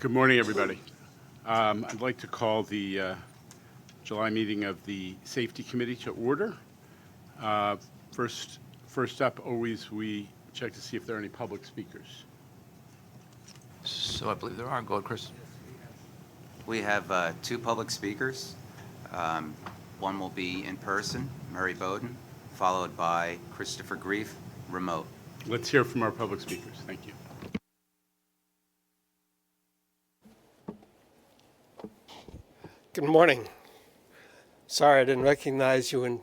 Good morning, everybody. I'd like to call the July meeting of the Safety Committee to order. First up, always we check to see if there are any public speakers. So I believe there are. Go ahead, Chris. We have two public speakers. One will be in person, Murray Bowden, followed by Christopher Grief, remote. Let's hear from our public speakers. Thank you. Good morning. Sorry I didn't recognize you in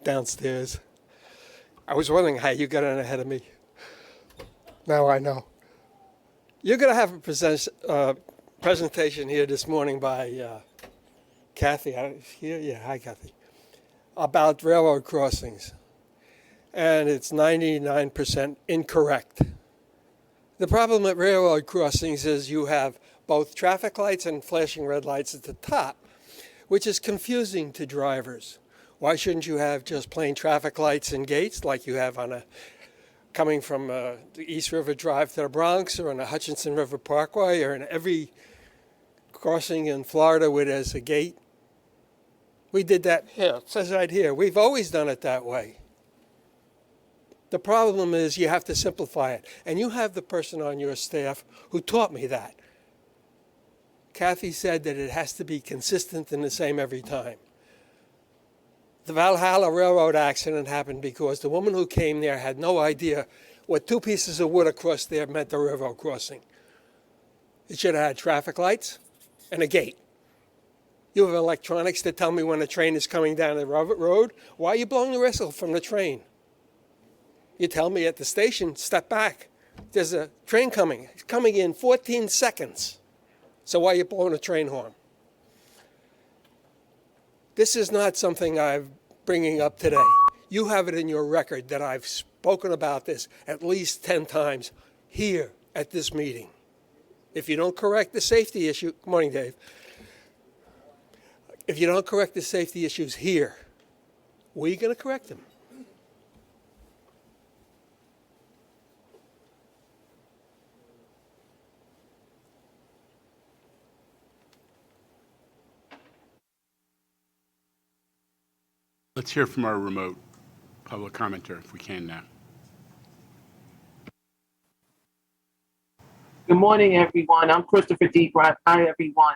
downstairs. I was wondering how you got in ahead of me. Now I know. You're going to have a presentation here this morning by Kathy. Here? Yeah, hi Kathy. About railroad crossings. And it's 99% incorrect. The problem with railroad crossings is you have both traffic lights and flashing red lights at the top, which is confusing to drivers. Why shouldn't you have just plain traffic lights and gates like you have on coming from the East River Drive to the Bronx or on the Hutchinson River Parkway or in every crossing in Florida where there's a gate? We did that here. It says right here. We've always done it that way. The problem is you have to simplify it. And you have the person on your staff who taught me that. Kathy said that it has to be consistent and the same every time. The Valhalla Railroad accident happened because the woman who came there had no idea what two pieces of wood across there meant a railroad crossing. It should have had traffic lights and a gate. You have electronics that tell me when a train is coming down the road. Why are you blowing the whistle from the train? You tell me at the station, step back. There's a train coming. It's coming in 14 seconds. So why are you blowing a train horn? This is not something I'm bringing up today. You have it in your record that I've spoken about this at least 10 times here at this meeting. If you don't correct the safety issue, good morning, Dave. If you don't correct the safety issues here, where are you going to correct them? Let's hear from our remote public commenter, if we can now. Good morning, everyone. I'm Christopher D. Hi, everyone.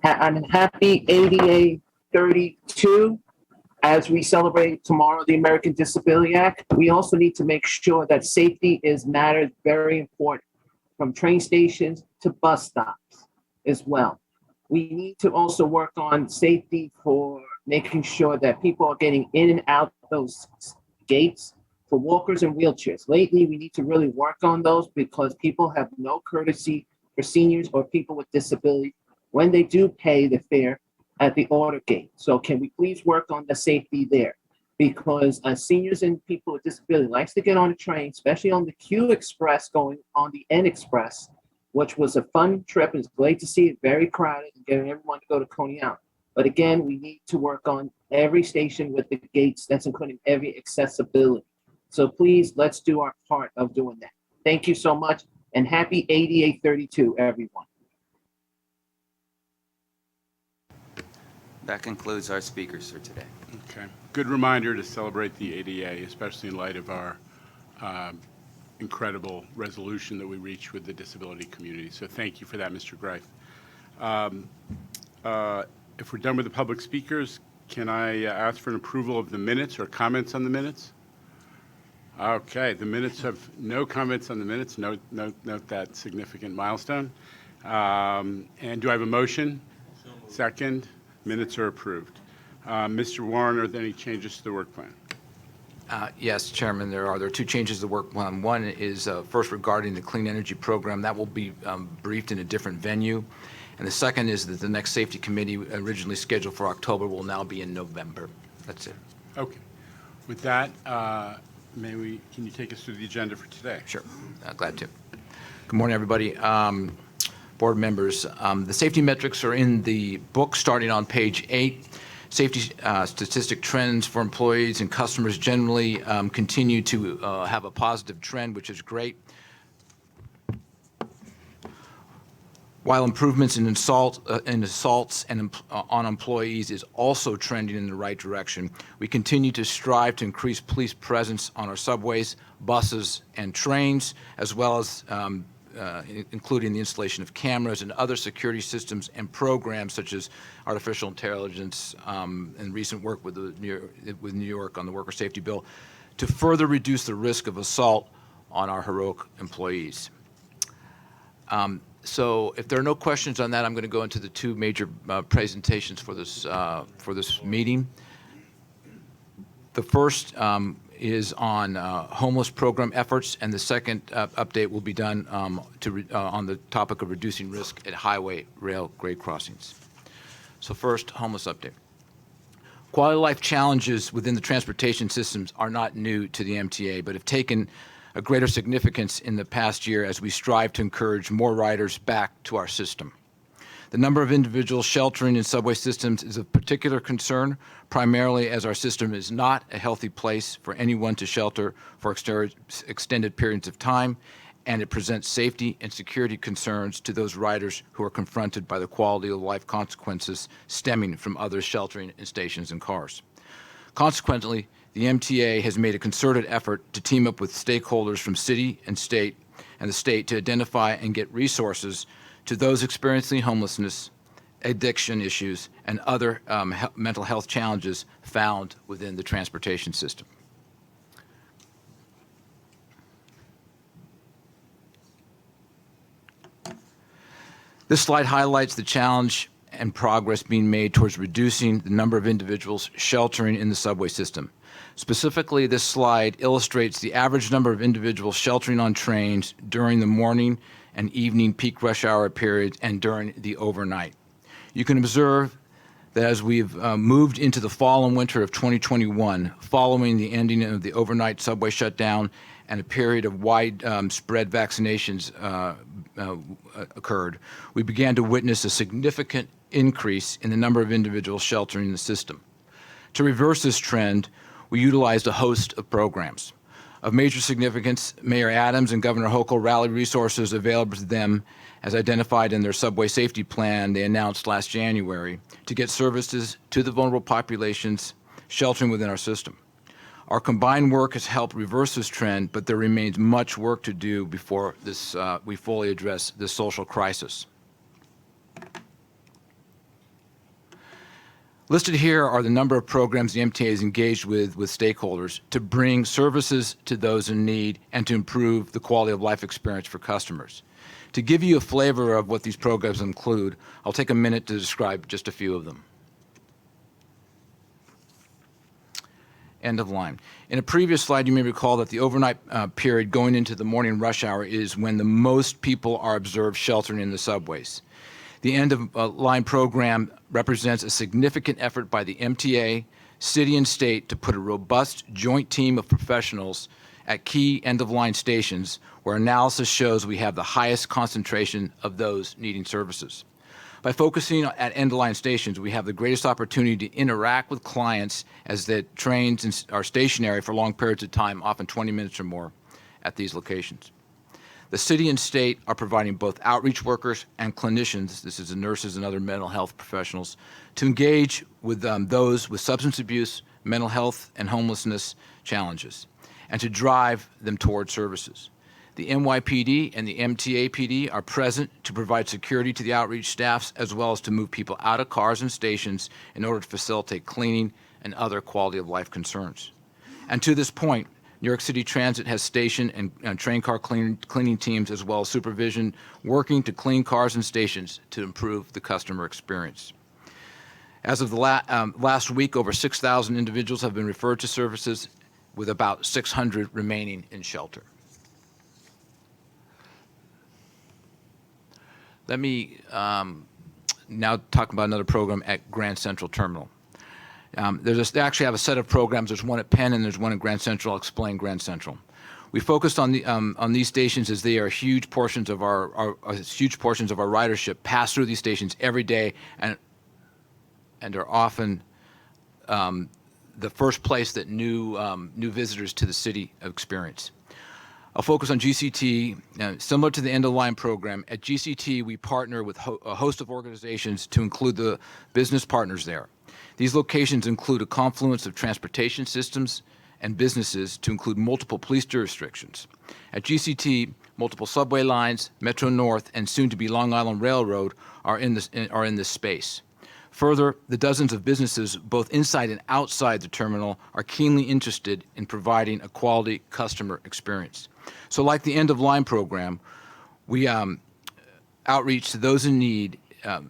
And happy ADA 32 as we celebrate tomorrow the American Disability Act. We also need to make sure that safety is matters very important, from train stations to bus stops as well. We need to also work on safety for making sure that people are getting in and out those gates for walkers and wheelchairs. Lately, we need to really work on those because people have no courtesy for seniors or people with disabilities when they do pay the fare at the order gate. So can we please work on the safety there? Because seniors and people with disabilities likes to get on a train, especially on the Q Express going on the N Express, which was a fun trip. And it's great to see it very crowded and getting everyone to go to Coney Island. But again, we need to work on every station with the gates. That's including every accessibility. So please, let's do our part of doing that. Thank you so much, and happy ADA 32, everyone. That concludes our speakers for today. Okay. Good reminder to celebrate the ADA, especially in light of our incredible resolution that we reached with the disability community. So thank you for that, Mr. Greif. If we're done with the public speakers, can I ask for an approval of the minutes or comments on the minutes? Okay, the minutes have no comments on the minutes. Note that significant milestone. And do I have a motion? Second. Minutes are approved. Mr. Warren, are there any changes to the work plan? Yes, Chairman, there are two changes to the work plan. One is first regarding the clean energy program. That will be briefed in a different venue. And the second is that the next safety committee, originally scheduled for October, will now be in November. That's it. Okay. With that, can you take us through the agenda for today? Sure. Glad to. Good morning, everybody. Board members, the safety metrics are in the book starting on page 8. Safety statistic trends for employees and customers generally continue to have a positive trend, which is great. While improvements in assaults and on employees is also trending in the right direction, we continue to strive to increase police presence on our subways, buses, and trains, as well as including the installation of cameras and other security systems and programs such as artificial intelligence and recent work with New York on the worker safety bill to further reduce the risk of assault on our heroic employees. So if there are no questions on that, I'm going to go into the two major presentations for this meeting. The first is on homeless program efforts, and the second update will be done on the topic of reducing risk at highway, rail, grade crossings. So first, homeless update. Quality of life challenges within the transportation systems are not new to the MTA, but have taken a greater significance in the past year as we strive to encourage more riders back to our system. The number of individuals sheltering in subway systems is of particular concern, primarily as our system is not a healthy place for anyone to shelter for extended periods of time, and it presents safety and security concerns to those riders who are confronted by the quality of life consequences stemming from others sheltering in stations and cars. Consequently, the MTA has made a concerted effort to team up with stakeholders from city and the state to identify and get resources to those experiencing homelessness, addiction issues, and other mental health challenges found within the transportation system. This slide highlights the challenge and progress being made towards reducing the number of individuals sheltering in the subway system. Specifically, this slide illustrates the average number of individuals sheltering on trains during the morning and evening peak rush hour periods and during the overnight. You can observe that as we've moved into the fall and winter of 2021, following the ending of the overnight subway shutdown and a period of widespread vaccinations occurred, we began to witness a significant increase in the number of individuals sheltering in the system. To reverse this trend, we utilized a host of programs. Of major significance, Mayor Adams and Governor Hochul rallied resources available to them as identified in their subway safety plan they announced last January to get services to the vulnerable populations sheltering within our system. Our combined work has helped reverse this trend, but there remains much work to do before we fully address this social crisis. Listed here are the number of programs the MTA is engaged with stakeholders to bring services to those in need and to improve the quality of life experience for customers. To give you a flavor of what these programs include, I'll take a minute to describe just a few of them. End of line. In a previous slide, you may recall that the overnight period going into the morning rush hour is when the most people are observed sheltering in the subways. The end of line program represents a significant effort by the MTA, city, and state to put a robust joint team of professionals at key end-of-line stations where analysis shows we have the highest concentration of those needing services. By focusing at end-of-line stations, we have the greatest opportunity to interact with clients as the trains are stationary for long periods of time, often 20 minutes or more, at these locations. The city and state are providing both outreach workers and clinicians, this is the nurses and other mental health professionals, to engage with those with substance abuse, mental health, and homelessness challenges, and to drive them toward services. The NYPD and the MTA PD are present to provide security to the outreach staffs as well as to move people out of cars and stations in order to facilitate cleaning and other quality of life concerns. And to this point, New York City Transit has station and train car cleaning teams as well as supervision working to clean cars and stations to improve the customer experience. As of the last week, over 6,000 individuals have been referred to services, with about 600 remaining in shelter. Let me now talk about another program at Grand Central Terminal. They actually have a set of programs. There's one at Penn and there's one at Grand Central. I'll explain Grand Central. We focused on these stations as they are huge portions of our ridership pass through these stations every day and are often the first place that new visitors to the city experience. I'll focus on GCT. Similar to the end-of-line program, at GCT, we partner with a host of organizations to include the business partners there. These locations include a confluence of transportation systems and businesses to include multiple police jurisdictions. At GCT, multiple subway lines, Metro North, and soon-to-be Long Island Railroad are in this space. Further, the dozens of businesses, both inside and outside the terminal, are keenly interested in providing a quality customer experience. So like the end-of-line program, we outreach to those in need as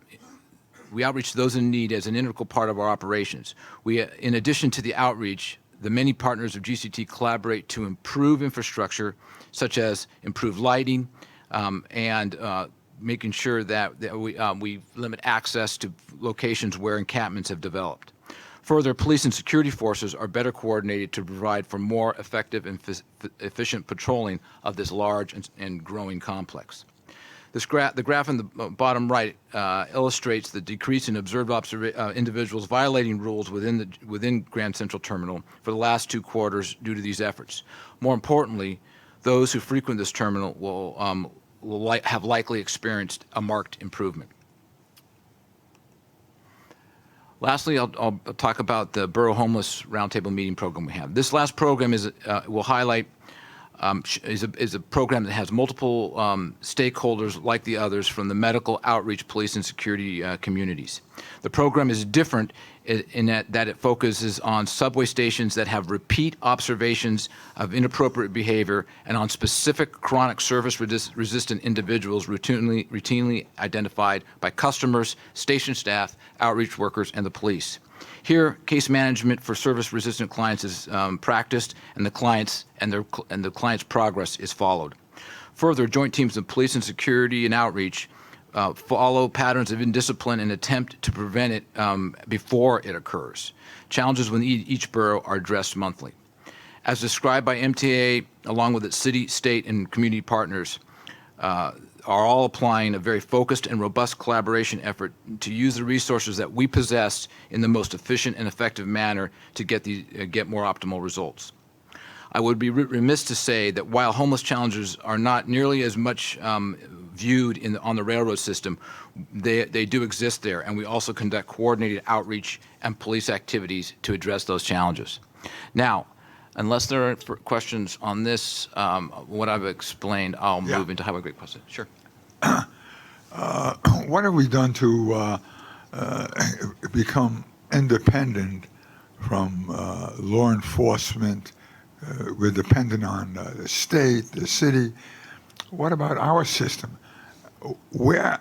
an integral part of our operations. In addition to the outreach, the many partners of GCT collaborate to improve infrastructure, such as improved lighting and making sure that we limit access to locations where encampments have developed. Further, police and security forces are better coordinated to provide for more effective and efficient patrolling of this large and growing complex. The graph in the bottom right illustrates the decrease in observed individuals violating rules within Grand Central Terminal for the last 2 quarters due to these efforts. More importantly, those who frequent this terminal will have likely experienced a marked improvement. Lastly, I'll talk about the Borough Homeless Roundtable meeting program we have. This last program will highlight is a program that has multiple stakeholders like the others from the medical, outreach, police, and security communities. The program is different in that it focuses on subway stations that have repeat observations of inappropriate behavior and on specific chronic service-resistant individuals routinely identified by customers, station staff, outreach workers, and the police. Here, case management for service-resistant clients is practiced, and the client's progress is followed. Further, joint teams of police and security and outreach follow patterns of indiscipline and attempt to prevent it before it occurs. Challenges within each borough are addressed monthly. As described by MTA, along with its city, state, and community partners, are all applying a very focused and robust collaboration effort to use the resources that we possess in the most efficient and effective manner to get more optimal results. I would be remiss to say that while homeless challenges are not nearly as much viewed on the railroad system, they do exist there, and we also conduct coordinated outreach and police activities to address those challenges. Now, unless there are questions on this, what I've explained, I'll move into have a great question. Sure. What have we done to become independent from law enforcement? We're dependent on the state, the city. What about our system? Where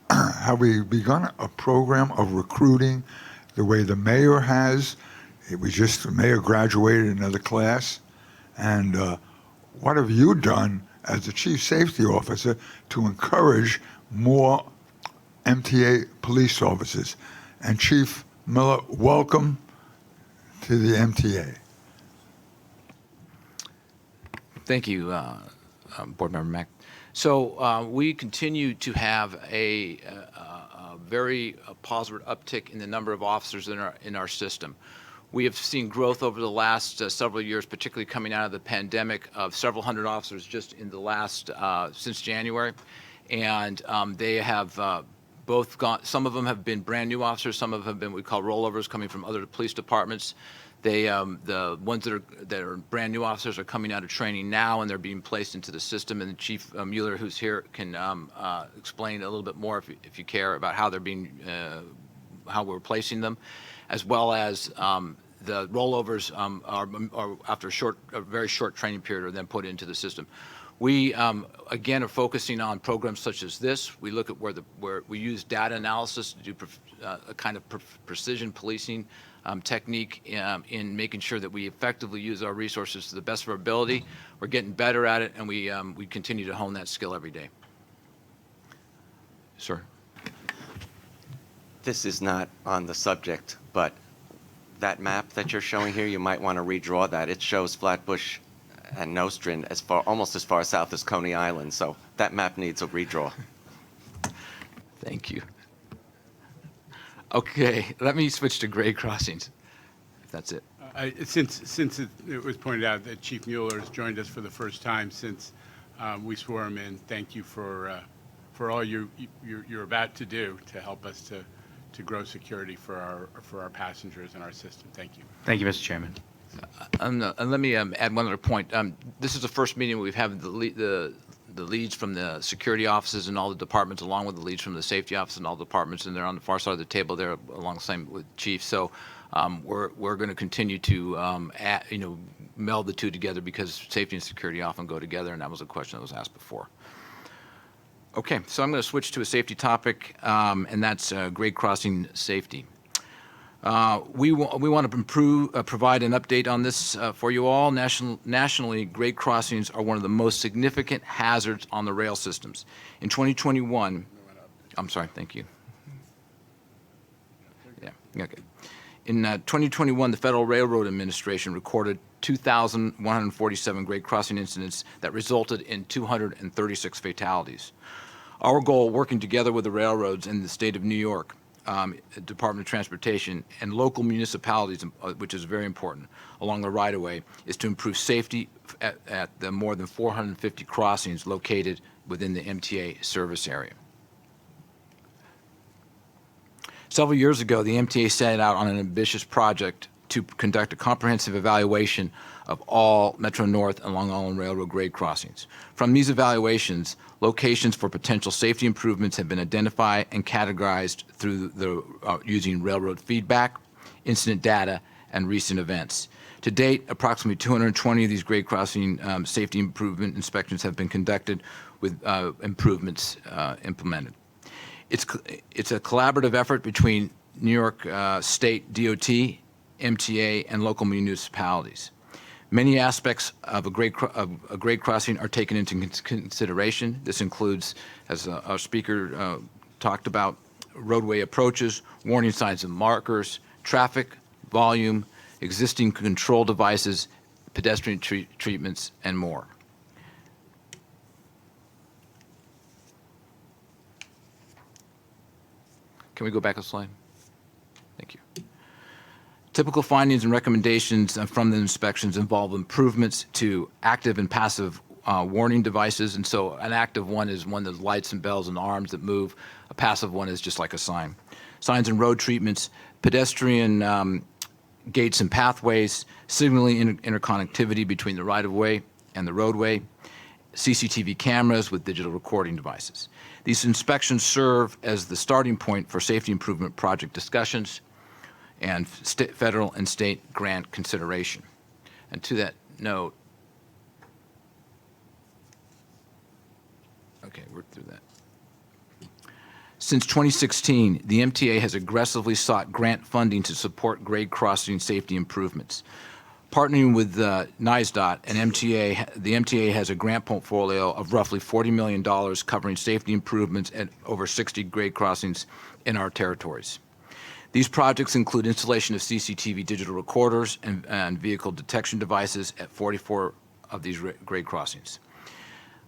have we begun a program of recruiting the way the mayor has? The mayor graduated another class. And what have you done as the chief safety officer to encourage more MTA police officers? And Chief Miller, welcome to the MTA. Thank you, Board Member Mack. So we continue to have a very positive uptick in the number of officers in our system. We have seen growth over the last several years, particularly coming out of the pandemic, of several hundred officers just in the last, since January. And they have both gone, some of them have been brand new officers, some of them have been what we call rollovers coming from other police departments. The ones that are brand new officers are coming out of training now, and they're being placed into the system. And Chief Mueller, who's here, can explain a little bit more, if you care, about how they're being, how we're placing them, as well as the rollovers are after a very short training period are then put into the system. We again are focusing on programs such as this. We look at where we use data analysis to do a kind of precision policing technique in making sure that we effectively use our resources to the best of our ability. We're getting better at it, and we continue to hone that skill every day. Sir. This is not on the subject, but that map that you're showing here, you might want to redraw that. It shows Flatbush and Nostrand almost as far south as Coney Island, so that map needs a redraw. Thank you. Okay, let me switch to grade crossings, if that's it. Since it was pointed out that Chief Mueller has joined us for the first time since we swore him in, thank you for all you're about to do to help us to grow security for our passengers and our system. Thank you. Thank you, Mr. Chairman. And let me add one other point. This is the first meeting we've had the leads from the security offices and all the departments, along with the leads from the safety office and all the departments, and they're on the far side of the table there, alongside with Chief. So we're going to continue to meld the two together, because safety and security often go together, and that was a question that was asked before. Okay, so I'm going to switch to a safety topic, and that's grade crossing safety. We want to provide an update on this for you all. Nationally, grade crossings are one of the most significant hazards on the rail systems. In 2021, I'm sorry, thank you. Yeah, okay. In 2021, the Federal Railroad Administration recorded 2,147 grade crossing incidents that resulted in 236 fatalities. Our goal, working together with the railroads in the state of New York, Department of Transportation, and local municipalities, which is very important, along the right-of-way, is to improve safety at the more than 450 crossings located within the MTA service area. Several years ago, the MTA set out on an ambitious project to conduct a comprehensive evaluation of all Metro North and Long Island Railroad grade crossings. From these evaluations, locations for potential safety improvements have been identified and categorized through using railroad feedback, incident data, and recent events. To date, approximately 220 of these grade crossing safety improvement inspections have been conducted with improvements implemented. It's a collaborative effort between New York State DOT, MTA, and local municipalities. Many aspects of a grade crossing are taken into consideration. This includes, as our speaker talked about, roadway approaches, warning signs and markers, traffic, volume, existing control devices, pedestrian treatments, and more. Can we go back a slide? Thank you. Typical findings and recommendations from the inspections involve improvements to active and passive warning devices. And so an active one is one that's lights and bells and arms that move. A passive one is just like a sign. Signs and road treatments, pedestrian gates and pathways, signaling interconnectivity between the right-of-way and the roadway, CCTV cameras with digital recording devices. These inspections serve as the starting point for safety improvement project discussions and federal and state grant consideration. And to that note, okay, we're through that. Since 2016, the MTA has aggressively sought grant funding to support grade crossing safety improvements. Partnering with NISDOT and MTA, the MTA has a grant portfolio of roughly $40 million covering safety improvements at over 60 grade crossings in our territories. These projects include installation of CCTV digital recorders and vehicle detection devices at 44 of these grade crossings.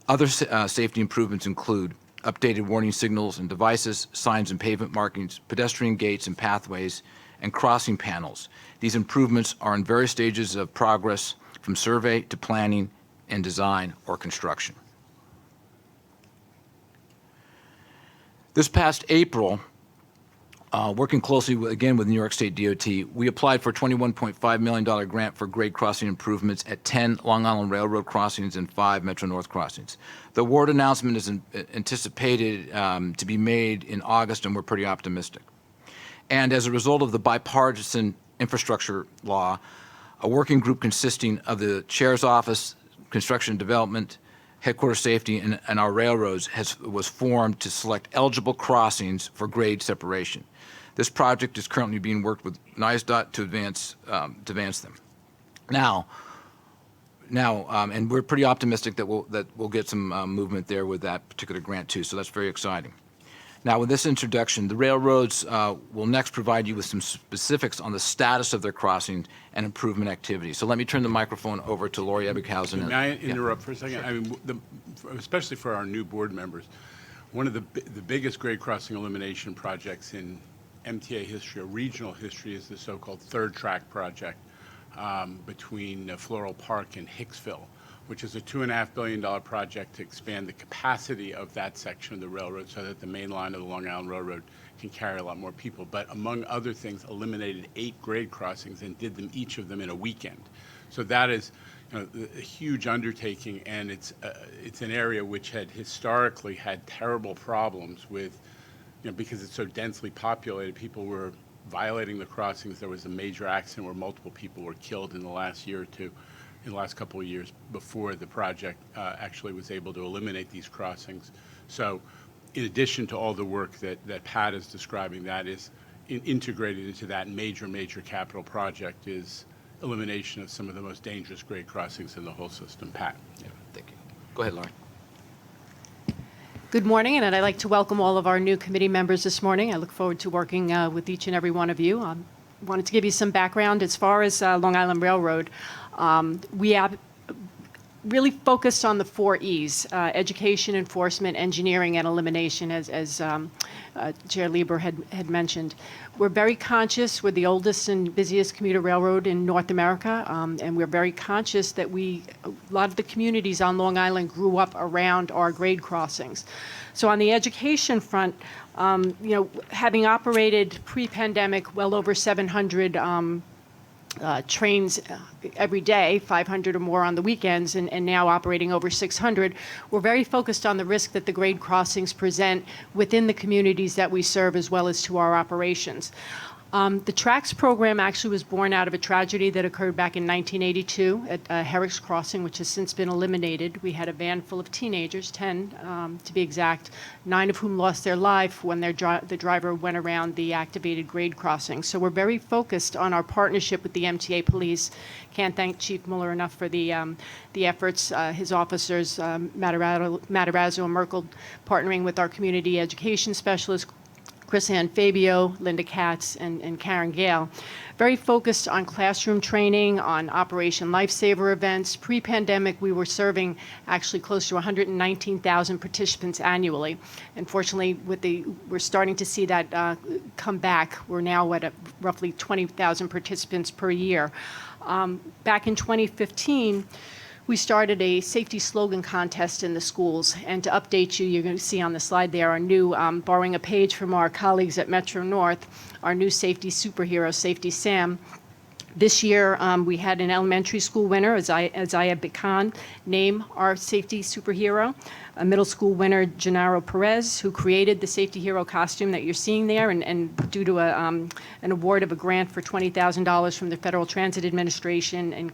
Other safety improvements include updated warning signals and devices, signs and pavement markings, pedestrian gates and pathways, and crossing panels. These improvements are in various stages of progress, from survey to planning and design or construction. This past April, working closely again with New York State DOT, we applied for a $21.5 million grant for grade crossing improvements at 10 Long Island Railroad crossings and 5 Metro North crossings. The award announcement is anticipated to be made in August, and we're pretty optimistic. And as a result of the bipartisan infrastructure law, a working group consisting of the Chair's Office, Construction and Development, Headquarters Safety, and our railroads was formed to select eligible crossings for grade separation. This project is currently being worked with NISDOT to advance them. Now, and we're pretty optimistic that we'll get some movement there with that particular grant too. So that's very exciting. Now, with this introduction, the railroads will next provide you with some specifics on the status of their crossing and improvement activities. So let me turn the microphone over to Lori Ebbinghausen. May I interrupt for a second? I mean, especially for our new board members, one of the biggest grade crossing elimination projects in MTA history, or regional history, is the so-called third track project between Floral Park and Hicksville, which is a $2.5 billion project to expand the capacity of that section of the railroad so that the main line of the Long Island Railroad can carry a lot more people. But among other things, eliminated 8 grade crossings and did them, each of them, in a weekend. So that is, a huge undertaking, and it's an area which had historically had terrible problems with, because it's so densely populated, people were violating the crossings. There was a major accident where multiple people were killed in the last year or two, in the last couple of years before the project actually was able to eliminate these crossings. So in addition to all the work that Pat is describing, that is integrated into that major capital project is elimination of some of the most dangerous grade crossings in the whole system. Pat. Yeah, thank you. Go ahead, Lauren. Good morning, and I'd like to welcome all of our new committee members this morning. I look forward to working with each and every one of you. Wanted to give you some background as far as Long Island Railroad. We have really focused on the 4 E's, education, enforcement, engineering, and elimination, as Chair Lieber had mentioned. We're very conscious. We're the oldest and busiest commuter railroad in North America, and we're very conscious that a lot of the communities on Long Island grew up around our grade crossings. So on the education front, having operated pre-pandemic well over 700 trains every day, 500 or more on the weekends, and now operating over 600, we're very focused on the risk that the grade crossings present within the communities that we serve, as well as to our operations. The TRACS program actually was born out of a tragedy that occurred back in 1982 at Herrick's Crossing, which has since been eliminated. We had a van full of teenagers, 10 to be exact, 9 of whom lost their life when the driver went around the activated grade crossing. So we're very focused on our partnership with the MTA police. Can't thank Chief Mueller enough for the efforts. His officers, Matarazzo and Merkel, partnering with our community education specialists, Chris Ann Fabio, Linda Katz, and Karen Gale. Very focused on classroom training, on Operation Lifesaver events. Pre-pandemic, we were serving actually close to 119,000 participants annually. Unfortunately, we're starting to see that come back. We're now at roughly 20,000 participants per year. Back in 2015, we started a safety slogan contest in the schools. And to update you, you're going to see on the slide there our new, borrowing a page from our colleagues at Metro North, our new safety superhero, Safety Sam. This year, we had an elementary school winner, Isaiah Bican, name our safety superhero. A middle school winner, Gennaro Perez, who created the safety hero costume that you're seeing there, and due to an award of a grant for $20,000 from the Federal Transit Administration in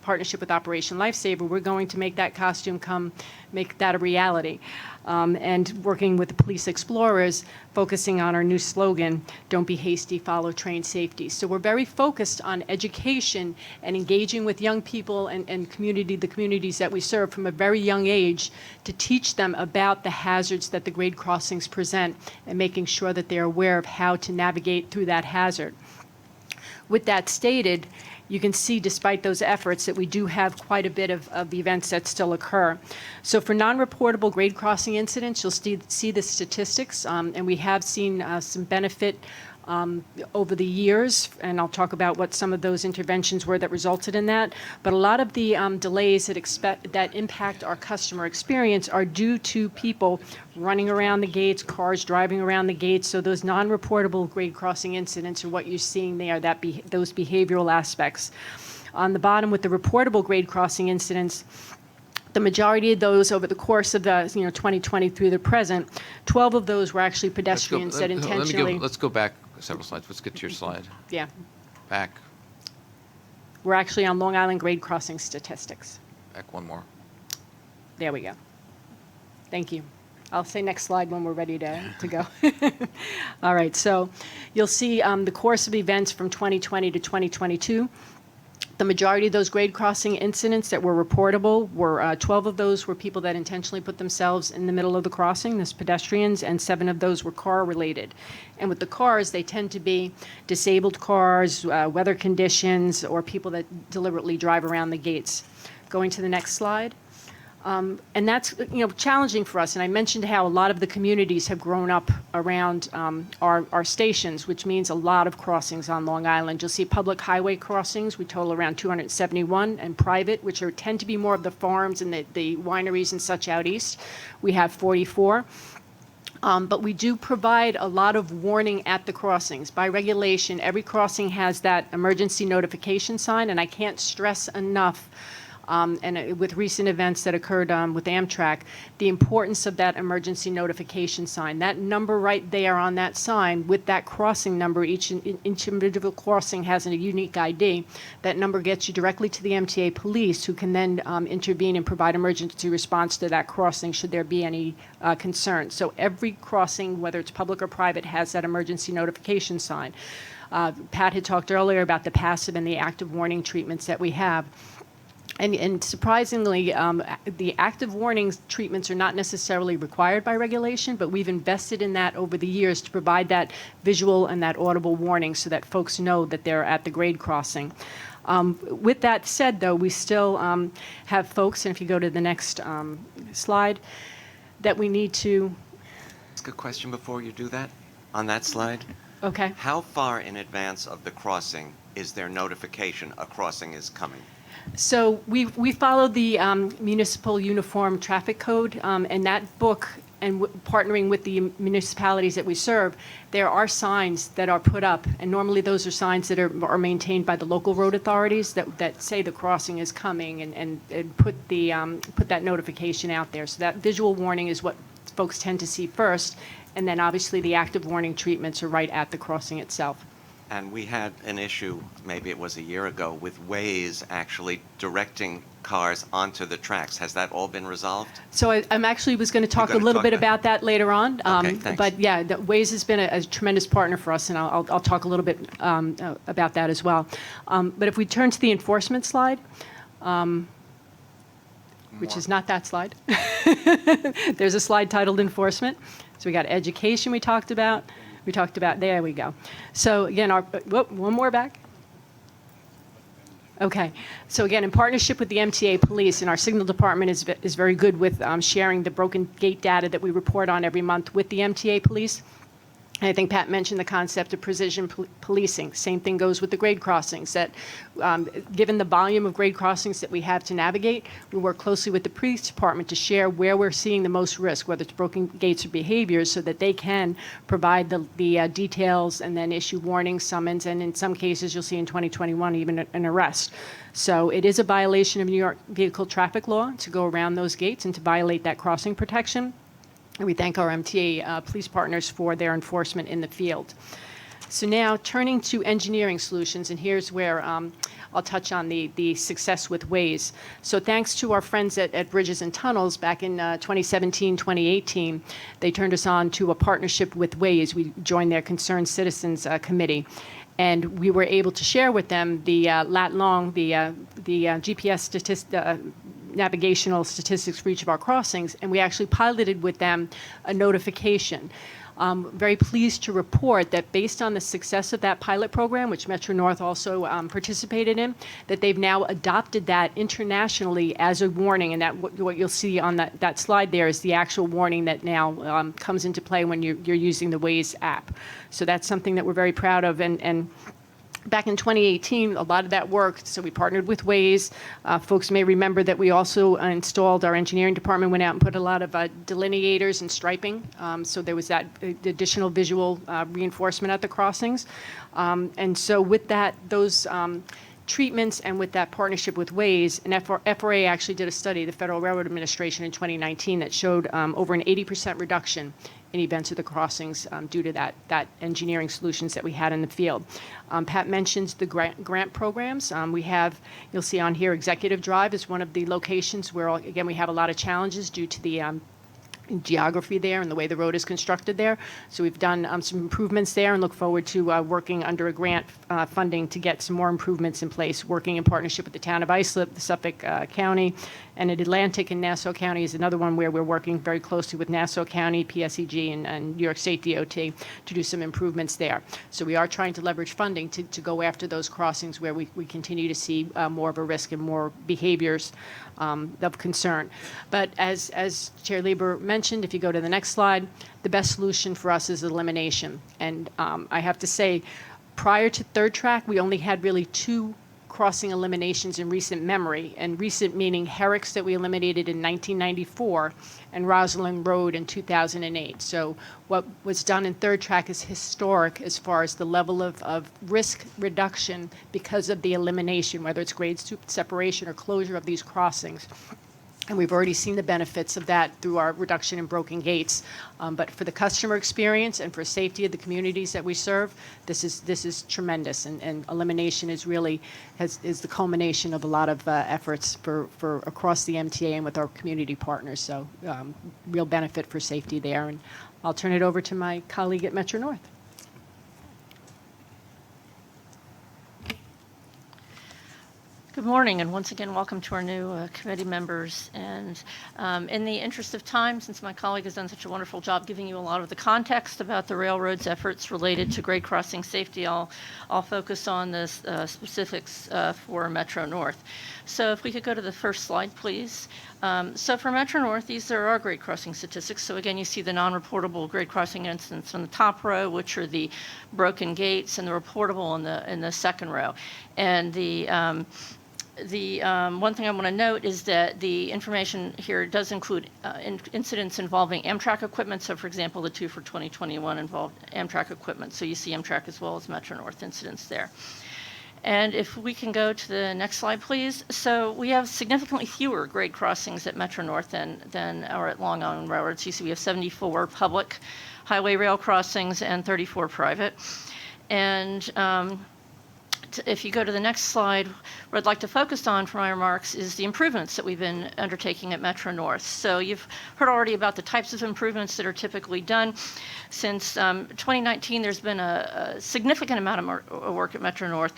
partnership with Operation Lifesaver, we're going to make that costume make that a reality. And working with the police explorers, focusing on our new slogan, "Don't be hasty, follow train safety." So we're very focused on education and engaging with young people and the communities that we serve from a very young age to teach them about the hazards that the grade crossings present and making sure that they're aware of how to navigate through that hazard. With that stated, you can see, despite those efforts, that we do have quite a bit of events that still occur. So for non-reportable grade crossing incidents, you'll see the statistics, and we have seen some benefit over the years, and I'll talk about what some of those interventions were that resulted in that. But a lot of the delays that impact our customer experience are due to people running around the gates, cars driving around the gates. So those non-reportable grade crossing incidents are what you're seeing there, those behavioral aspects. On the bottom with the reportable grade crossing incidents, the majority of those over the course of the 2020 through the present, 12 of those were actually pedestrians that intentionally. Let's go back several slides. Let's get to your slide. Yeah. Back. We're actually on Long Island grade crossing statistics. Back one more. There we go. Thank you. I'll say next slide when we're ready to go. All right, so you'll see the course of events from 2020 to 2022. The majority of those grade crossing incidents that were reportable were 12 of those were people that intentionally put themselves in the middle of the crossing, as pedestrians, and 7 of those were car related. And with the cars, they tend to be disabled cars, weather conditions, or people that deliberately drive around the gates. Going to the next slide. And that's, challenging for us. And I mentioned how a lot of the communities have grown up around our stations, which means a lot of crossings on Long Island. You'll see public highway crossings, we total around 271, and private, which tend to be more of the farms and the wineries and such out east, we have 44. But we do provide a lot of warning at the crossings. By regulation, every crossing has that emergency notification sign, and I can't stress enough, with recent events that occurred with Amtrak, the importance of that emergency notification sign. That number right there on that sign with that crossing number, each individual crossing has a unique ID. That number gets you directly to the MTA police, who can then intervene and provide emergency response to that crossing should there be any concern. So every crossing, whether it's public or private, has that emergency notification sign. Pat had talked earlier about the passive and the active warning treatments that we have. And surprisingly, the active warning treatments are not necessarily required by regulation, but we've invested in that over the years to provide that visual and that audible warning so that folks know that they're at the grade crossing. With that said, though, we still have folks, and if you go to the next slide, that we need to... Ask a question before you do that? On that slide? Okay. How far in advance of the crossing is there notification a crossing is coming? So we follow the Municipal Uniform Traffic Code, and that book, and partnering with the municipalities that we serve, there are signs that are put up, and normally those are signs that are maintained by the local road authorities that say the crossing is coming and put that notification out there. So that visual warning is what folks tend to see first, and then obviously the active warning treatments are right at the crossing itself. And we had an issue, maybe it was a year ago, with Waze actually directing cars onto the tracks. Has that all been resolved? So I'm actually was going to talk a gonna little talk bit about- about that later on. Okay, thanks. But yeah, Waze has been a tremendous partner for us, and I'll talk a little bit about that as well. But if we turn to the enforcement slide, which is not that slide. There's a slide titled Enforcement. So we got education we talked about. There we go. So again, one more back. Okay. So again, in partnership with the MTA police, and our signal department is very good with sharing the broken gate data that we report on every month with the MTA police. And I think Pat mentioned the concept of precision policing. Same thing goes with the grade crossings, that given the volume of grade crossings that we have to navigate, we work closely with the police department to share where we're seeing the most risk, whether it's broken gates or behaviors, so that they can provide the details and then issue warnings, summons, and in some cases, you'll see in 2021, even an arrest. So it is a violation of New York vehicle traffic law to go around those gates and to violate that crossing protection. And we thank our MTA police partners for their enforcement in the field. So now turning to engineering solutions, and here's where I'll touch on the success with Waze. So thanks to our friends at Bridges and Tunnels back in 2017, 2018, they turned us on to a partnership with Waze. We joined their Concerned Citizens Committee. And we were able to share with them the lat long, the GPS navigational statistics for each of our crossings, and we actually piloted with them a notification. Very pleased to report that based on the success of that pilot program, which Metro North also participated in, that they've now adopted that internationally as a warning, and that what you'll see on that slide there is the actual warning that now comes into play when you're using the Waze app. So that's something that we're very proud of, and back in 2018, a lot of that worked, so we partnered with Waze. Folks may remember that we also installed, our engineering department went out and put a lot of delineators and striping, so there was that additional visual reinforcement at the crossings. And so with that, those treatments and with that partnership with Waze, and FRA actually did a study, the Federal Railroad Administration in 2019, that showed over an 80% reduction in events of the crossings due to that engineering solutions that we had in the field. Pat mentions the grant programs. We have, you'll see on here, Executive Drive is one of the locations where, again, we have a lot of challenges due to the geography there and the way the road is constructed there. So we've done some improvements there and look forward to working under a grant funding to get some more improvements in place, working in partnership with the town of Islip, the Suffolk County, and at Atlantic and Nassau County is another one where we're working very closely with Nassau County, PSEG, and New York State DOT to do some improvements there. So we are trying to leverage funding to go after those crossings where we continue to see more of a risk and more behaviors of concern. But as Chair Lieber mentioned, if you go to the next slide, the best solution for us is elimination. And I have to say, prior to third track, we only had really 2 crossing eliminations in recent memory, and recent meaning Herrick's that we eliminated in 1994 and Rosalind Road in 2008. So what was done in third track is historic as far as the level of risk reduction because of the elimination, whether it's grade separation or closure of these crossings. And we've already seen the benefits of that through our reduction in broken gates. But for the customer experience and for safety of the communities that we serve, this is tremendous. And elimination is really is the culmination of a lot of efforts for across the MTA and with our community partners. So real benefit for safety there. And I'll turn it over to my colleague at Metro North. Good morning, and once again, welcome to our new committee members. And in the interest of time, since my colleague has done such a wonderful job giving you a lot of the context about the railroad's efforts related to grade crossing safety, I'll focus on the specifics for Metro North. So if we could go to the first slide, please. So for Metro North, these are our grade crossing statistics. So again, you see the non-reportable grade crossing incidents on the top row, which are the broken gates, and the reportable in the second row. And the one thing I want to note is that the information here does include incidents involving Amtrak equipment. So, for example, the 2 for 2021 involved Amtrak equipment. So you see Amtrak as well as Metro North incidents there. And if we can go to the next slide, please. So we have significantly fewer grade crossings at Metro North than are at Long Island Railroad. So you see we have 74 public highway rail crossings and 34 private. And if you go to the next slide, what I'd like to focus on for my remarks is the improvements that we've been undertaking at Metro North. So you've heard already about the types of improvements that are typically done. Since 2019, there's been a significant amount of work at Metro North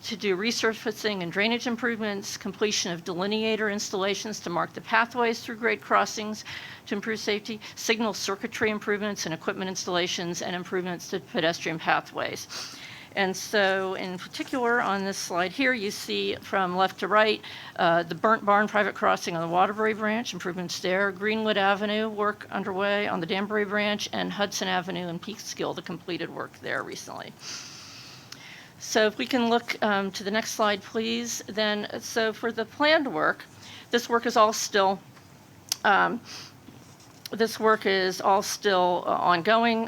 to do resurfacing and drainage improvements, completion of delineator installations to mark the pathways through grade crossings to improve safety, signal circuitry improvements and equipment installations, and improvements to pedestrian pathways. And so in particular on this slide here, you see from left to right, the Burnt Barn private crossing on the Waterbury branch, improvements there, Greenwood Avenue work underway on the Danbury branch, and Hudson Avenue and Peekskill, the completed work there recently. So if we can look to the next slide, please. Then, so for the planned work, this work is all still ongoing,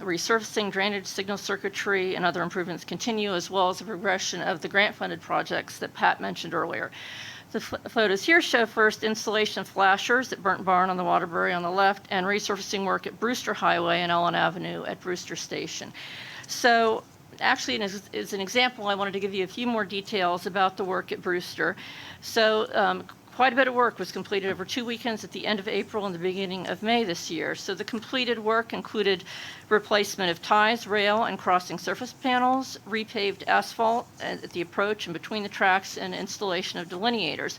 resurfacing, drainage, signal circuitry, and other improvements continue, as well as the progression of the grant-funded projects that Pat mentioned earlier. The photos here show first installation of flashers at Burnt Barn on the Waterbury on the left, and resurfacing work at Brewster Highway and Ellen Avenue at Brewster Station. So actually, as an example, I wanted to give you a few more details about the work at Brewster. So quite a bit of work was completed over 2 weekends at the end of April and the beginning of May this year. So the completed work included replacement of ties, rail, and crossing surface panels, repaved asphalt at the approach and between the tracks, and installation of delineators.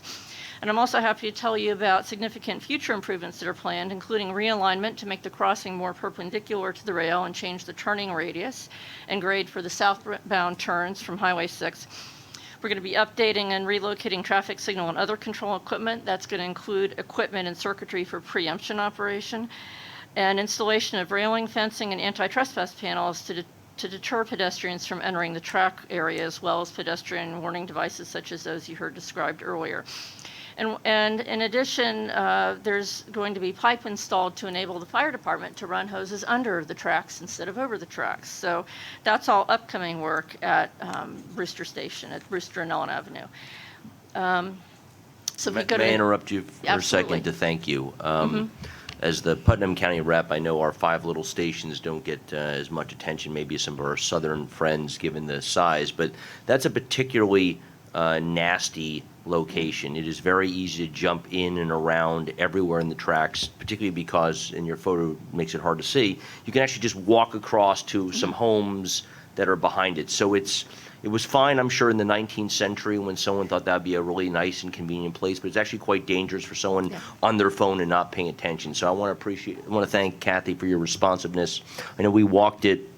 And I'm also happy to tell you about significant future improvements that are planned, including realignment to make the crossing more perpendicular to the rail and change the turning radius and grade for the southbound turns from Highway 6. We're going to be updating and relocating traffic signal and other control equipment. That's going to include equipment and circuitry for preemption operation, and installation of railing, fencing, and anti-trespass panels to deter pedestrians from entering the track area, as well as pedestrian warning devices such as those you heard described earlier. And in addition, there's going to be pipe installed to enable the fire department to run hoses under the tracks instead of over the tracks. So that's all upcoming work at Brewster Station, at Brewster and Ellen Avenue. So if we go May I to, interrupt you for Absolutely. a second to thank you? As the Putnam County rep, I know our 5 little stations don't get as much attention, maybe some of our southern friends, given the size, but that's a particularly nasty location. It is very easy to jump in and around everywhere in the tracks, particularly because, and your photo makes it hard to see, you can actually just walk across to some homes that are behind it. So it was fine, I'm sure, in the 19th century when someone thought that'd be a really nice and convenient place, but it's actually quite dangerous for someone on their phone and not paying attention. So I want to thank Kathy for your responsiveness. I know we walked it,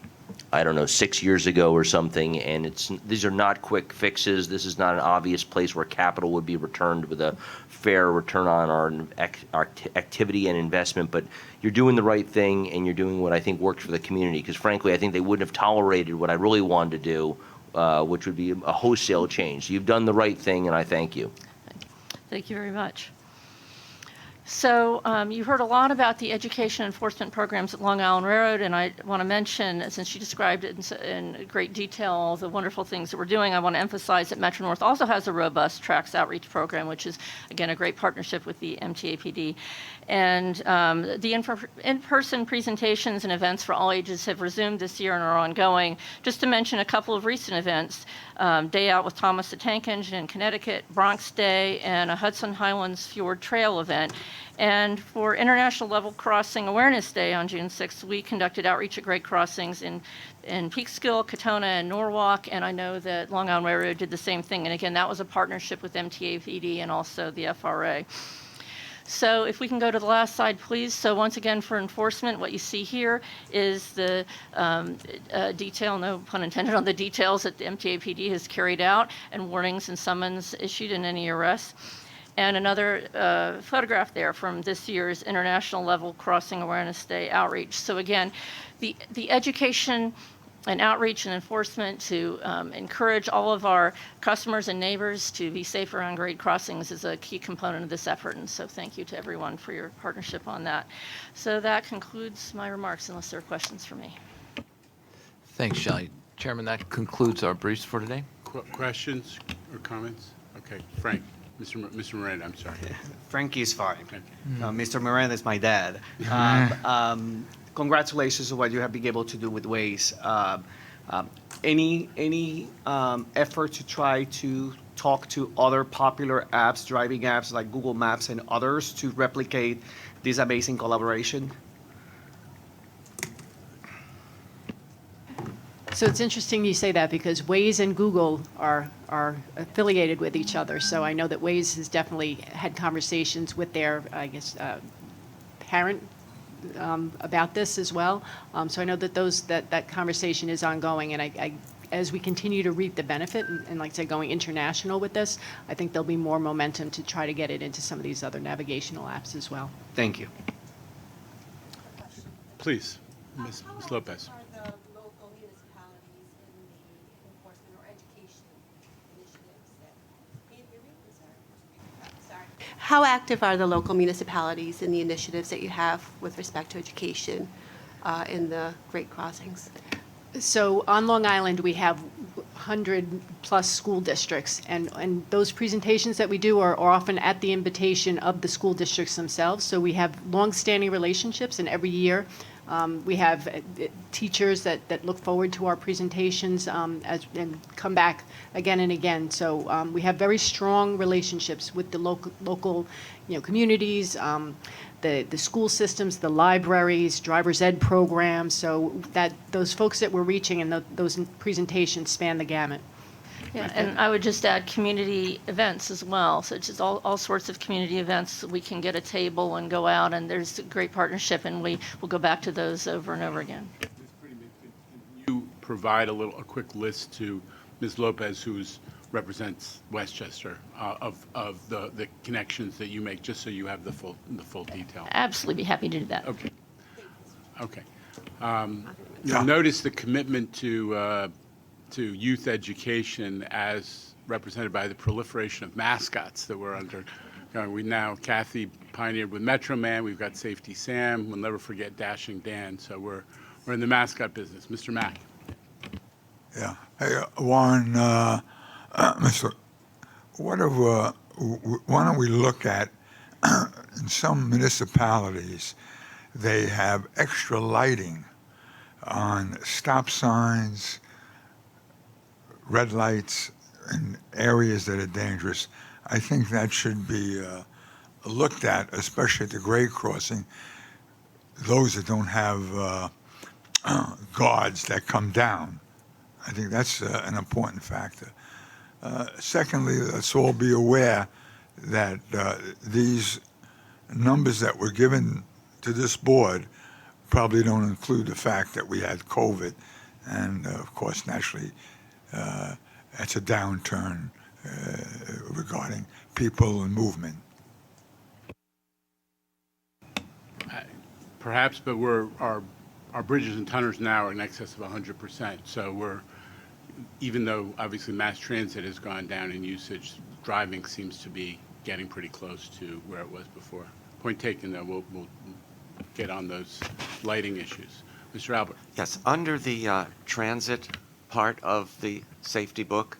I don't know, 6 years ago or something, and these are not quick fixes. This is not an obvious place where capital would be returned with a fair return on our activity and investment, but you're doing the right thing, and you're doing what I think works for the community, because frankly, I think they wouldn't have tolerated what I really wanted to do, which would be a wholesale change. You've done the right thing, and I thank you. Thank you very much. So you heard a lot about the education enforcement programs at Long Island Railroad, and I want to mention, since you described it in great detail, all the wonderful things that we're doing, I want to emphasize that Metro North also has a robust tracks outreach program, which is, again, a great partnership with the MTA PD. And the in-person presentations and events for all ages have resumed this year and are ongoing. Just to mention a couple of recent events, Day Out with Thomas the Tank Engine in Connecticut, Bronx Day, and a Hudson Highlands Fjord Trail event. And for International Level Crossing Awareness Day on June 6th, we conducted outreach at grade crossings in Peekskill, Katona, and Norwalk, and I know that Long Island Railroad did the same thing. And again, that was a partnership with MTA PD and also the FRA. So if we can go to the last slide, please. So once again, for enforcement, what you see here is the detail, no pun intended, on the details that the MTA PD has carried out, and warnings and summons issued in any arrests. And another photograph there from this year's International Level Crossing Awareness Day outreach. So again, the education and outreach and enforcement to encourage all of our customers and neighbors to be safer on grade crossings is a key component of this effort. And so thank you to everyone for your partnership on that. So that concludes my remarks, unless there are questions for me. Thanks, Shelley. Chairman, that concludes our briefs for today. Questions or comments? Okay, Frank. Mr. Miranda, I'm sorry. Frankie is fine. Okay. Mr. Miranda is my dad. Congratulations on what you have been able to do with Waze. Any effort to try to talk to other popular apps, driving apps like Google Maps and others, to replicate this amazing collaboration? So it's interesting you say that, because Waze and Google are affiliated with each other. So I know that Waze has definitely had conversations with their, I guess, parent about this as well. So I know that that conversation is ongoing, and I as we continue to reap the benefit and like I say, going international with this, I think there'll be more momentum to try to get it into some of these other navigational apps as well. Thank you. Please, Ms. Lopez. How active are the local municipalities in the initiatives that you have with respect to education in the Great Crossings? So on Long Island, we have 100-plus school districts, and those presentations that we do are often at the invitation of the school districts themselves. So we have long-standing relationships, and every year we have teachers that look forward to our presentations and come back again and again. So we have very strong relationships with the local communities, the school systems, the libraries, driver's ed programs. So that those folks that we're reaching and those presentations span the gamut. Yeah, and I would just add community events as well. So it's just all sorts of community events. We can get a table and go out, and there's a great partnership, and we will go back to those over and over again. Can you provide a quick list to Ms. Lopez, who represents Westchester, of the connections that you make, just so you have the full detail? Absolutely, be happy to do that. Okay. Okay. You'll notice the commitment to youth education as represented by the proliferation of mascots that we're under. Kathy pioneered with Metro Man. We've got Safety Sam. We'll never forget Dashing Dan. So we're in the mascot business. Mr. Mack. Yeah. Hey, Warren, Mr. Why don't we look at, in some municipalities, they have extra lighting on stop signs, red lights, in areas that are dangerous. I think that should be looked at, especially at the grade crossing, those that don't have guards that come down. I think that's an important factor. Secondly, let's all be aware that these numbers that were given to this board probably don't include the fact that we had COVID, and of course, naturally, that's a downturn regarding people and movement. Perhaps, but our bridges and tunnels now are in excess of 100%. So even though obviously mass transit has gone down in usage, driving seems to be getting pretty close to where it was before. Point taken, though, we'll get on those lighting issues. Mr. Albert. Yes, under the transit part of the safety book,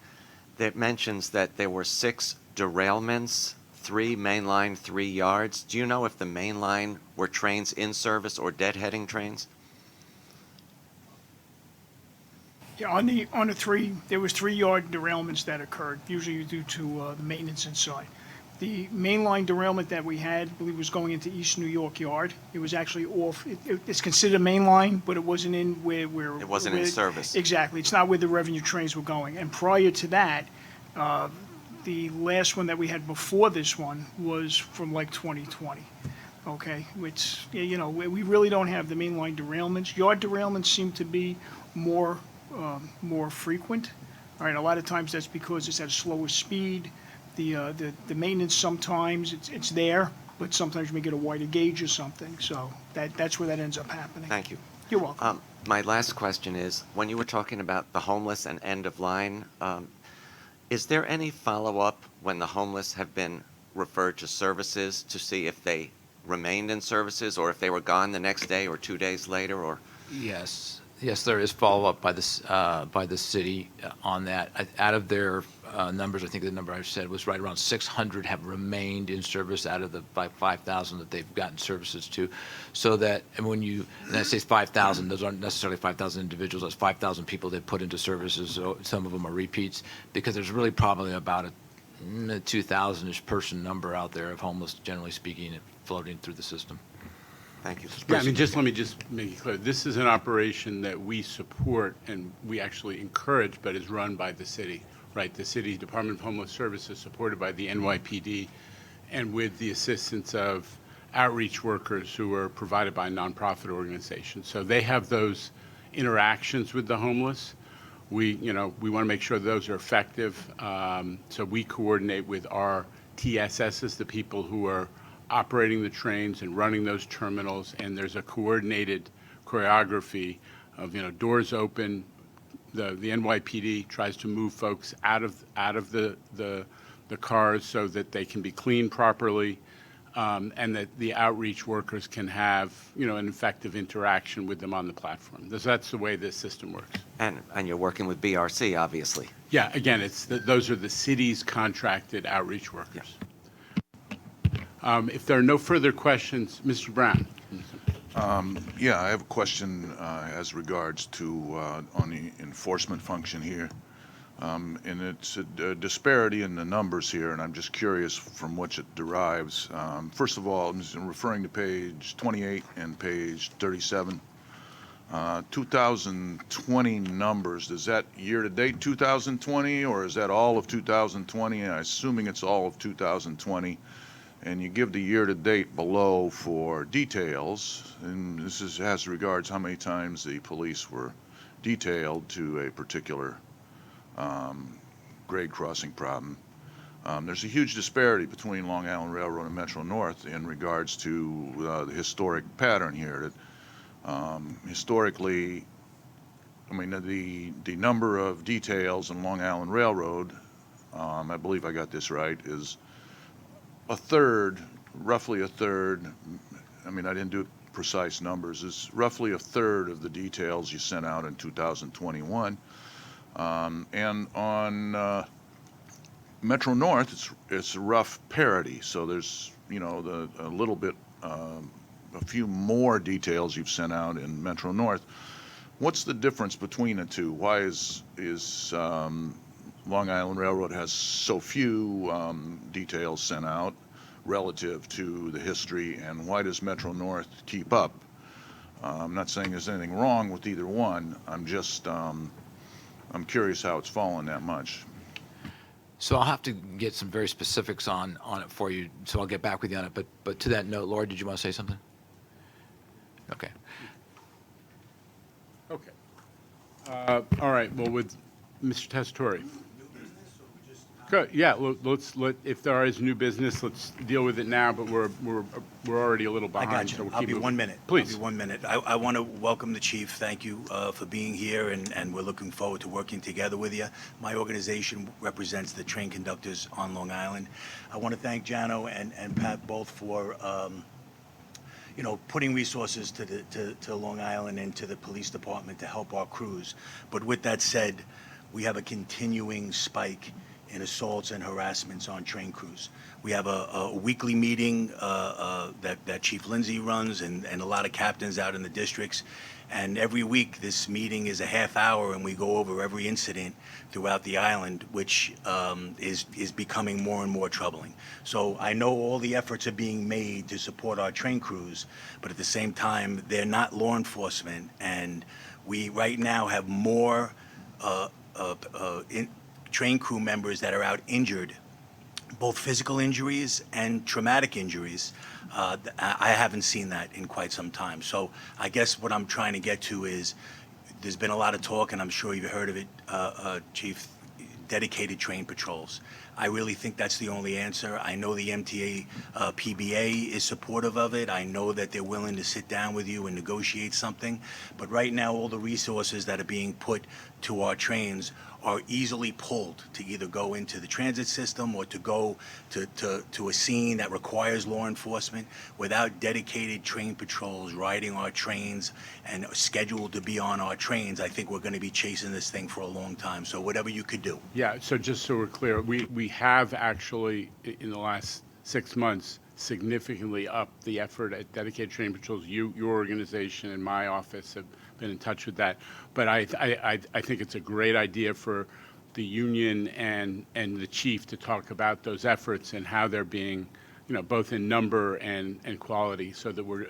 that mentions that there were 6 derailments, 3 mainline, 3 yards. Do you know if the mainline were trains in service or deadheading trains? Yeah, on the 3, there was 3-yard derailments that occurred, usually due to the maintenance inside. The mainline derailment that we had, I believe, was going into East New York Yard. It was actually off. It's considered a mainline, but it wasn't in where It wasn't in service. Exactly. It's not where the revenue trains were going. And prior to that, the last one that we had before this one was from like 2020. Okay, which, you know, we really don't have the mainline derailments. Yard derailments seem to be more frequent. All right, a lot of times that's because it's at a slower speed. The maintenance sometimes it's there, but sometimes you may get a wider gauge or something. So that's where that ends up happening. Thank you. You're welcome. My last question is, when you were talking about the homeless and end of line, is there any follow-up when the homeless have been referred to services to see if they remained in services or if they were gone the next day or 2 days later? Or Yes, there is follow-up by the city on that. Out of their numbers, I think the number I said was right around 600 have remained in service out of the 5,000 that they've gotten services to. So that, and when I say 5,000, those aren't necessarily 5,000 individuals, that's 5,000 people they've put into services. So some of them are repeats, because there's really probably about a 2,000-ish person number out there of homeless, generally speaking, floating through the system. Thank you. Yeah, I mean, let me just make it clear. This is an operation that we support and we actually encourage, but is run by the city, right? The city Department of Homeless Services, supported by the NYPD, and with the assistance of outreach workers who are provided by nonprofit organizations. So they have those interactions with the homeless. We want to make sure those are effective. So we coordinate with our TSSs, the people who are operating the trains and running those terminals, and there's a coordinated choreography of, doors open. The NYPD tries to move folks out of the cars so that they can be cleaned properly, and that the outreach workers can have, an effective interaction with them on the platform. That's the way this system works. And you're working with BRC, obviously. Yeah, again, those are the city's contracted outreach workers. If there are no further questions, Mr. Brown. Yeah, I have a question as regards to on the enforcement function here. And it's a disparity in the numbers here, and I'm just curious from which it derives. First of all, I'm referring to page 28 and page 37. 2020 numbers, is that year-to-date 2020, or is that all of 2020? I'm assuming it's all of 2020. And you give the year-to-date below for details, and this is as regards how many times the police were detailed to a particular grade crossing problem. There's a huge disparity between Long Island Railroad and Metro North in regards to the historic pattern here. That historically, I mean, the number of details in Long Island Railroad, I believe I got this right, is a third, roughly a third. I mean, I didn't do precise numbers. Is roughly a third of the details you sent out in 2021. And on Metro North, it's a rough parity. So there's a little bit, a few more details you've sent out in Metro North. What's the difference between the two? Why is Long Island Railroad has so few details sent out relative to the history, and why does Metro North keep up? I'm not saying there's anything wrong with either one. I'm just, I'm curious how it's fallen that much. So I'll have to get some very specifics on it for you, so I'll get back with you on it. But to that note, Laura, did you want to say something? Okay. Okay. All right, well, with Mr. Tessitore. Good, yeah, if there is new business, let's deal with it now, but we're already a little I behind. got so you. we'll I'll keep be moving. 1 minute. Please. I'll be 1 minute. I want to welcome the chief. Thank you for being here, and we're looking forward to working together with you. My organization represents the train conductors on Long Island. I want to thank Jano and Pat both for putting resources to Long Island and to the police department to help our crews. But with that said, we have a continuing spike in assaults and harassments on train crews. We have a weekly meeting that Chief Lindsay runs and a lot of captains out in the districts. And every week, this meeting is a half hour, and we go over every incident throughout the island, which is becoming more and more troubling. So I know all the efforts are being made to support our train crews, but at the same time, they're not law enforcement. And we right now have more train crew members that are out injured, both physical injuries and traumatic injuries. I haven't seen that in quite some time. So I guess what I'm trying to get to is there's been a lot of talk, and I'm sure you've heard of it, Chief, dedicated train patrols. I really think that's the only answer. I know the MTA PBA is supportive of it. I know that they're willing to sit down with you and negotiate something. But right now, all the resources that are being put to our trains are easily pulled to either go into the transit system or to go to a scene that requires law enforcement. Without dedicated train patrols riding our trains and scheduled to be on our trains, I think we're going to be chasing this thing for a long time. So whatever you could do. Yeah, so just so we're clear, we have actually, in the last 6 months, significantly upped the effort at dedicated train patrols. Your organization and my office have been in touch with that. But I think it's a great idea for the union and the chief to talk about those efforts and how they're being, both in number and quality, so that we're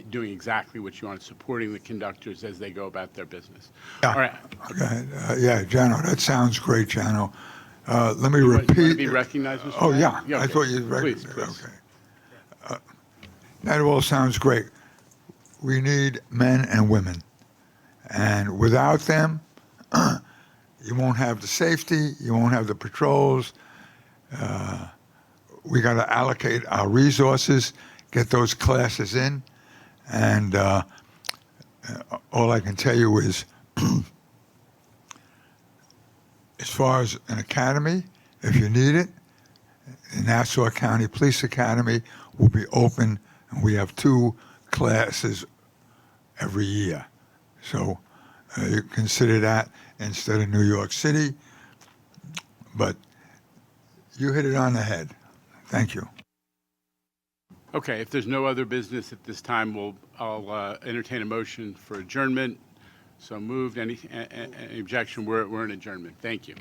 doing exactly what you want, supporting the conductors as they go about their business. Yeah. All right. Okay. Yeah, Jano, that sounds great, Jano. Let me You want repeat. to be recognized, Mr. Oh, Mayor? yeah. I okay. thought you'd Please, recognize. please. Okay. That all sounds great. We need men and women. And without them, you won't have the safety, you won't have the patrols. We got to allocate our resources, get those classes in. And all I can tell you is, as far as an academy, if you need it, the Nassau County Police Academy will be open, and we have 2 classes every year. So you consider that instead of New York City. But you hit it on the head. Thank you. Okay, if there's no other business at this time, I'll entertain a motion for adjournment. So moved. Any objection? We're in adjournment. Thank you.